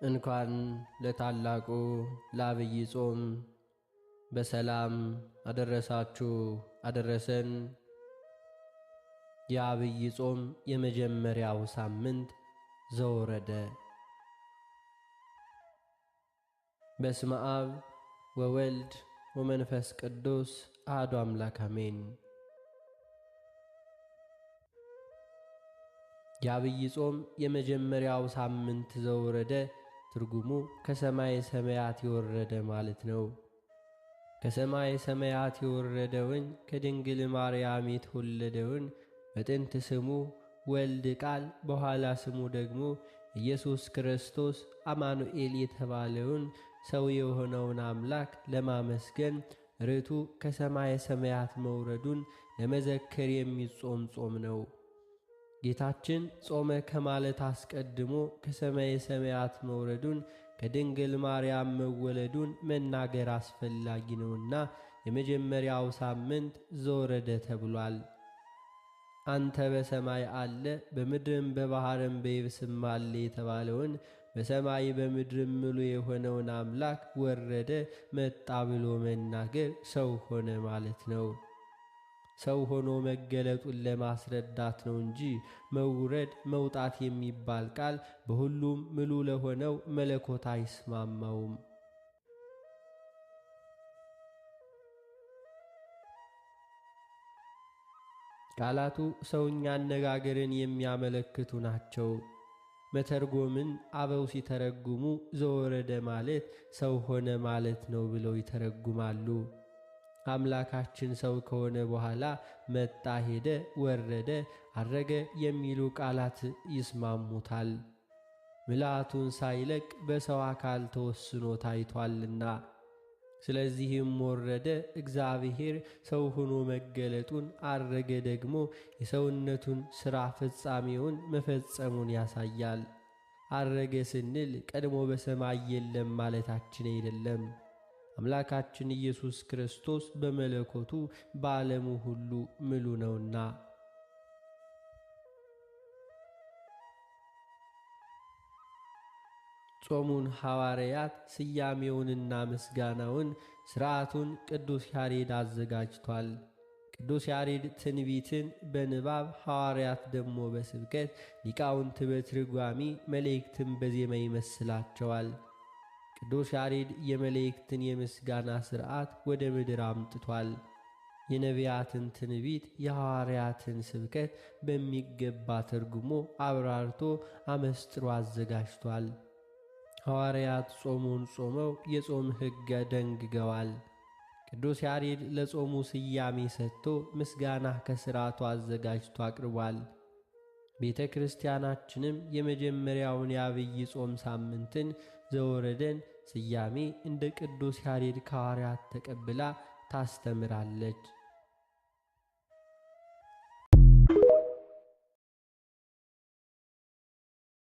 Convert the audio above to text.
እንኳን ለታላቁ ለዐቢይ ጾም በሰላም አደረሳችሁ አደረሰን። የዐቢይ ጾም የመጀመሪያው ሳምንት ዘወረደ። በስመ አብ ወወልድ ወመንፈስ ቅዱስ አሐዱ አምላክ አሜን። የዐቢይ ጾም የመጀመሪያው ሳምንት ዘወረደ ትርጉሙ ከሰማይ ሰማያት የወረደ ማለት ነው። ከሰማይ ሰማያት የወረደውን ከድንግል ማርያም የተወለደውን በጥንት ስሙ ወልድ ቃል በኋላ ስሙ ደግሞ ኢየሱስ ክርስቶስ አማኑኤል የተባለውን ሰው የሆነውን አምላክ ለማመስገን ርቱ ከሰማይ ሰማያት መውረዱን ለመዘከር የሚጾም ጾም ነው። ጌታችን ጾመ ከማለት አስቀድሞ ከሰማይ ሰማያት መውረዱን ከድንግል ማርያም መወለዱን መናገር አስፈላጊ ነውና የመጀመሪያው ሳምንት ዘወረደ ተብሏል። አንተ በሰማይ አለ በምድርም በባሕርም በየብስም አለ የተባለውን በሰማይ በምድርም ምሉ የሆነውን አምላክ ወረደ መጣ ብሎ መናገር ሰው ሆነ ማለት ነው። ሰው ሆኖ መገለጡን ለማስረዳት ነው እንጂ መውረድ መውጣት የሚባል ቃል በሁሉም ምሉ ለሆነው መለኮት አይስማማውም። ቃላቱ ሰውኛ አነጋገርን የሚያመለክቱ ናቸው። መተርጎምን አበው ሲተረጉሙ ዘወረደ ማለት ሰው ሆነ ማለት ነው ብለው ይተረጉማሉ። አምላካችን ሰው ከሆነ በኋላ መጣ፣ ሄደ፣ ወረደ፣ አረገ የሚሉ ቃላት ይስማሙታል። ምልአቱን ሳይለቅ በሰው አካል ተወስኖ ታይቷልና። ስለዚህም ወረደ እግዚአብሔር ሰው ሆኖ መገለጡን፣ አረገ ደግሞ የሰውነቱን ሥራ ፍጻሜውን መፈጸሙን ያሳያል። አረገ ስንል ቀድሞ በሰማይ የለም ማለታችን አይደለም። አምላካችን ኢየሱስ ክርስቶስ በመለኮቱ በዓለሙ ሁሉ ምሉ ነውና። ጾሙን ሐዋርያት ስያሜውንና ምስጋናውን ሥርዓቱን ቅዱስ ያሬድ አዘጋጅቷል። ቅዱስ ያሬድ ትንቢትን በንባብ ሐዋርያት ደግሞ በስብከት ሊቃውንት በትርጓሚ መላእክትን በዜማ ይመስላቸዋል። ቅዱስ ያሬድ የመላእክትን የምስጋና ሥርዓት ወደ ምድር አምጥቷል። የነቢያትን ትንቢት የሐዋርያትን ስብከት በሚገባ ተርጉሞ አብራርቶ አመስጥሮ አዘጋጅቷል። ሐዋርያት ጾሙን ጾመው የጾም ሕግ ደንግገዋል። ቅዱስ ያሬድ ለጾሙ ስያሜ ሰጥቶ ምስጋና ከሥርዓቱ አዘጋጅቶ አቅርቧል። ቤተ ክርስቲያናችንም የመጀመሪያውን የዐቢይ ጾም ሳምንትን ዘወረደን ስያሜ እንደ ቅዱስ ያሬድ ከሐዋርያት ተቀብላ ታስተምራለች።